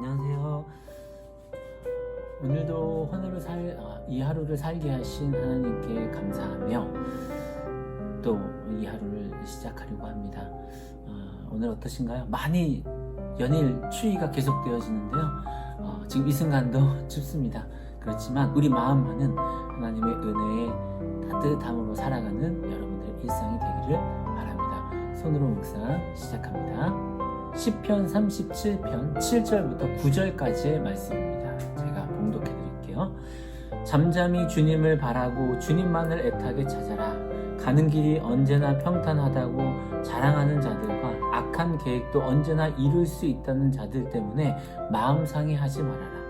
안녕하세요. 오늘도 이 하루를 살게 하신 하나님께 감사하며 또 이 하루를 시작하려고 합니다. 오늘 어떠신가요? 많이 연일 추위가 계속되어지는데요. 지금 이 순간도 춥습니다. 그렇지만 우리 마음만은 하나님의 은혜에 따뜻함으로 살아가는 여러분들의 일상이 되기를 바랍니다. 손으로 묵상 시작합니다. 시편 37편 7절부터 9절까지의 말씀입니다. 제가 봉독해 드릴게요. 잠잠히 주님을 바라고 주님만을 애타게 찾아라. 가는 길이 언제나 평탄하다고 자랑하는 자들과 악한 계획도 언제나 이룰 수 있다는 자들 때문에 마음 상해하지 말아라.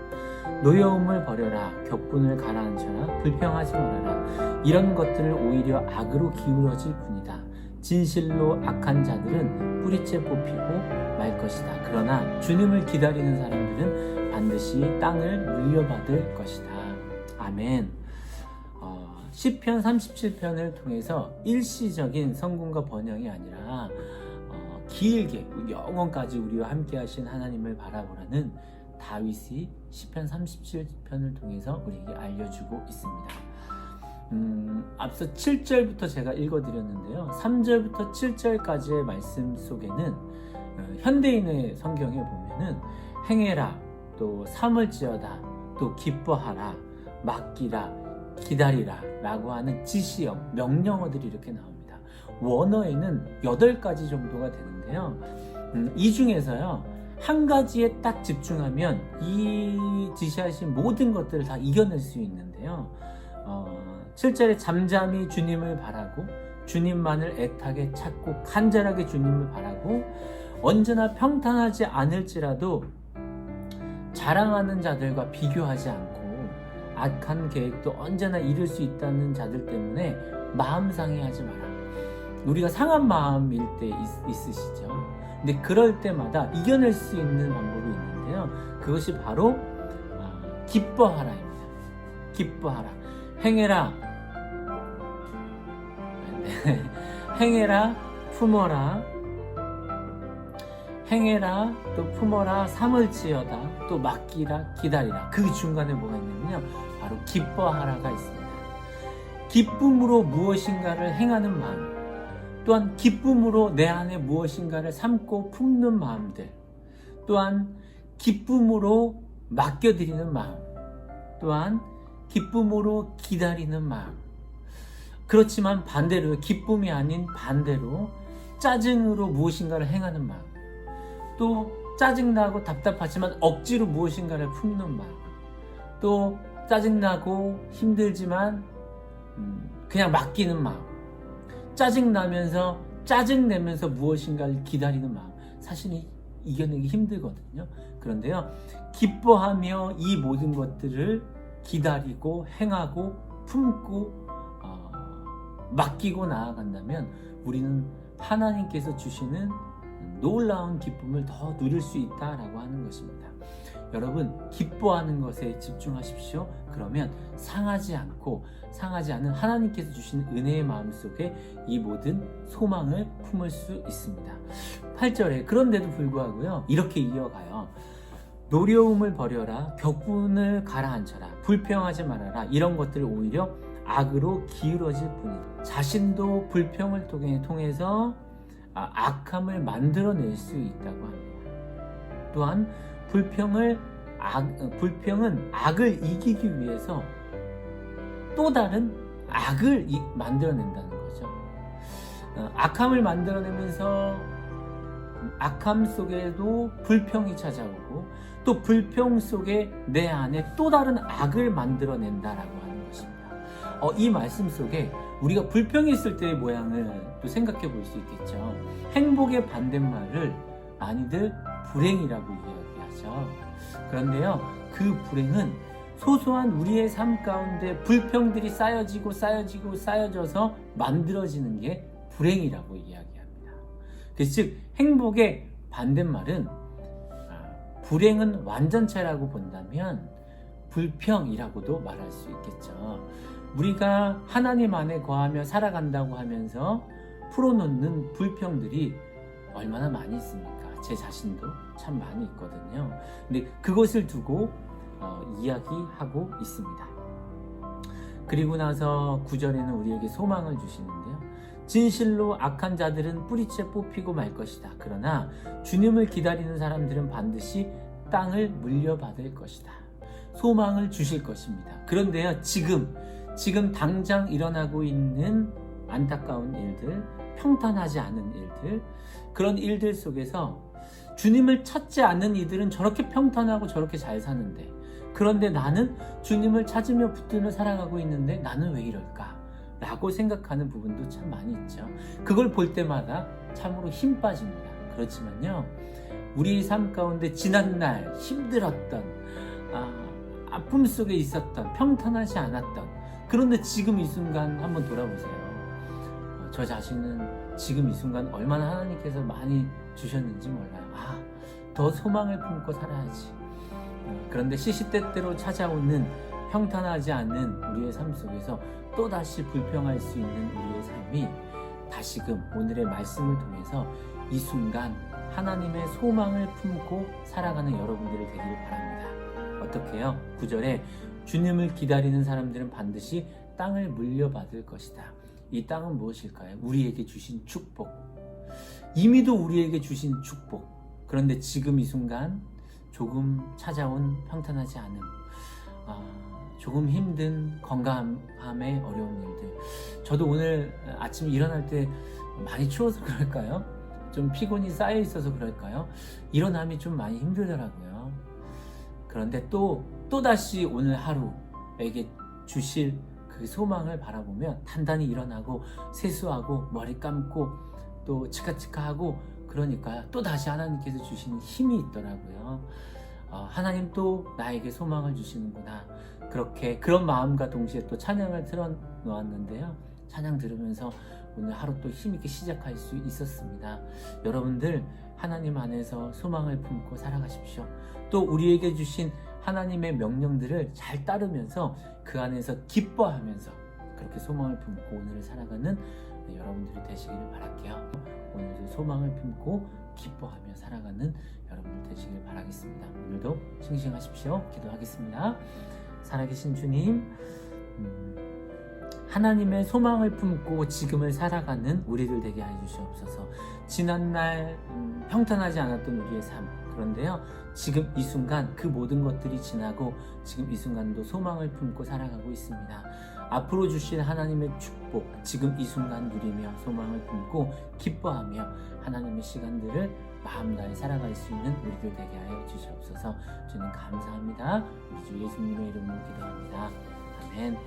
노여움을 버려라. 격분을 가라앉혀라. 불평하지 말아라. 이런 것들을 오히려 악으로 기울어질 뿐이다. 진실로 악한 자들은 뿌리째 뽑히고 말 것이다. 그러나 주님을 기다리는 사람들은 반드시 땅을 물려받을 것이다. 아멘. 시편 37편을 통해서 일시적인 성공과 번영이 아니라 길게 영원까지 우리와 함께 하신 하나님을 바라보라는 다윗이 시편 37편을 통해서 우리에게 알려주고 있습니다. 앞서 7절부터 제가 읽어드렸는데요. 3절부터 7절까지의 말씀 속에는 현대인의 성경에 보면은 행해라, 또 삼을지어다, 또 기뻐하라, 맡기라, 기다리라 라고 하는 지시형, 명령어들이 이렇게 나옵니다. 원어에는 8가지 정도가 되는데요. 이 중에서요, 한 가지에 딱 집중하면 이 지시하신 모든 것들을 다 이겨낼 수 있는데요. 7절에 잠잠히 주님을 바라고 주님만을 애타게 찾고 간절하게 주님을 바라고 언제나 평탄하지 않을지라도 자랑하는 자들과 비교하지 않고 악한 계획도 언제나 이룰 수 있다는 자들 때문에 마음 상해하지 마라. 우리가 상한 마음일 때 있으시죠? 근데 그럴 때마다 이겨낼 수 있는 방법이 있는데요. 그것이 바로 기뻐하라입니다. 기뻐하라. 행해라. 네. 행해라. 품어라. 행해라. 또 품어라. 삼을지어다. 또 맡기라. 기다리라. 그 중간에 뭐가 있냐면요. 바로 기뻐하라가 있습니다. 기쁨으로 무엇인가를 행하는 마음, 또한 기쁨으로 내 안에 무엇인가를 삼고 품는 마음들, 또한 기쁨으로 맡겨드리는 마음, 또한 기쁨으로 기다리는 마음. 그렇지만 반대로 기쁨이 아닌 반대로 짜증으로 무엇인가를 행하는 마음, 또 짜증나고 답답하지만 억지로 무엇인가를 품는 마음, 또 짜증나고 힘들지만 그냥 맡기는 마음, 짜증나면서 짜증내면서 무엇인가를 기다리는 마음. 사실 이겨내기 힘들거든요. 그런데요, 기뻐하며 이 모든 것들을 기다리고 행하고 품고 맡기고 나아간다면 우리는 하나님께서 주시는 놀라운 기쁨을 더 누릴 수 있다라고 하는 것입니다. 여러분, 기뻐하는 것에 집중하십시오. 그러면 상하지 않은 하나님께서 주신 은혜의 마음 속에 이 모든 소망을 품을 수 있습니다. 8절에 그런데도 불구하고요, 이렇게 이어가요. 노려움을 버려라. 격분을 가라앉혀라. 불평하지 말아라. 이런 것들을 오히려 악으로 기울어질 뿐이다. 자신도 불평을 통해서 악함을 만들어낼 수 있다고 합니다. 또한 불평은 악을 이기기 위해서 또 다른 악을 만들어낸다는 거죠. 악함을 만들어내면서 악함 속에도 불평이 찾아오고 또 불평 속에 내 안에 또 다른 악을 만들어낸다라고 하는 것입니다. 이 말씀 속에 우리가 불평이 있을 때의 모양을 또 생각해 볼 수 있겠죠. 행복의 반대말을 많이들 불행이라고 이야기하죠. 그런데요, 그 불행은 소소한 우리의 삶 가운데 불평들이 쌓여져서 만들어지는 게 불행이라고 이야기합니다. 즉 행복의 반대말은 불행은 완전체라고 본다면 불평이라고도 말할 수 있겠죠. 우리가 하나님 안에 거하며 살아간다고 하면서 풀어놓는 불평들이 얼마나 많이 있습니까? 제 자신도 참 많이 있거든요. 근데 그것을 두고 이야기하고 있습니다. 그리고 나서 9절에는 우리에게 소망을 주시는데요. 진실로 악한 자들은 뿌리째 뽑히고 말 것이다. 그러나 주님을 기다리는 사람들은 반드시 땅을 물려받을 것이다. 소망을 주실 것입니다. 그런데요, 지금 당장 일어나고 있는 안타까운 일들, 평탄하지 않은 일들, 그런 일들 속에서 주님을 찾지 않는 이들은 저렇게 평탄하고 저렇게 잘 사는데, 그런데 나는 주님을 찾으며 붙들며 살아가고 있는데 나는 왜 이럴까? 라고 생각하는 부분도 참 많이 있죠. 그걸 볼 때마다 참으로 힘 빠집니다. 그렇지만요, 우리 삶 가운데 지난날 힘들었던, 아픔 속에 있었던, 평탄하지 않았던, 그런데 지금 이 순간 한번 돌아보세요. 저 자신은 지금 이 순간 얼마나 하나님께서 많이 주셨는지 몰라요. 더 소망을 품고 살아야지. 그런데 시시때때로 찾아오는 평탄하지 않는 우리의 삶 속에서 또다시 불평할 수 있는 우리의 삶이 다시금 오늘의 말씀을 통해서 이 순간 하나님의 소망을 품고 살아가는 여러분들이 되기를 바랍니다. 어떻게 해요? 9절에 주님을 기다리는 사람들은 반드시 땅을 물려받을 것이다. 이 땅은 무엇일까요? 우리에게 주신 축복. 이미도 우리에게 주신 축복. 그런데 지금 이 순간 조금 찾아온 평탄하지 않음, 조금 힘든 건강함의 어려운 일들. 저도 오늘 아침 일어날 때 많이 추워서 그럴까요? 좀 피곤이 쌓여 있어서 그럴까요? 일어남이 좀 많이 힘들더라고요. 그런데 또다시 오늘 하루에게 주실 그 소망을 바라보면 단단히 일어나고 세수하고 머리 감고 또 치카치카하고, 그러니까 또다시 하나님께서 주시는 힘이 있더라고요. 하나님 또 나에게 소망을 주시는구나. 그런 마음과 동시에 또 찬양을 틀어놓았는데요. 찬양 들으면서 오늘 하루 또 힘있게 시작할 수 있었습니다. 여러분들 하나님 안에서 소망을 품고 살아가십시오. 또 우리에게 주신 하나님의 명령들을 잘 따르면서 그 안에서 기뻐하면서 그렇게 소망을 품고 오늘을 살아가는 여러분들이 되시기를 바랄게요. 오늘도 소망을 품고 기뻐하며 살아가는 여러분들 되시길 바라겠습니다. 오늘도 싱싱하십시오. 기도하겠습니다. 살아계신 주님, 하나님의 소망을 품고 지금을 살아가는 우리들 되게 하여 주시옵소서. 지난날 평탄하지 않았던 우리의 삶, 그런데요, 지금 이 순간 그 모든 것들이 지나고 지금 이 순간도 소망을 품고 살아가고 있습니다. 앞으로 주실 하나님의 축복, 지금 이 순간 누리며 소망을 품고 기뻐하며 하나님의 시간들을 마음 다해 살아갈 수 있는 우리들 되게 하여 주시옵소서. 주님 감사합니다. 우리 주 예수님의 이름으로 기도합니다. 아멘.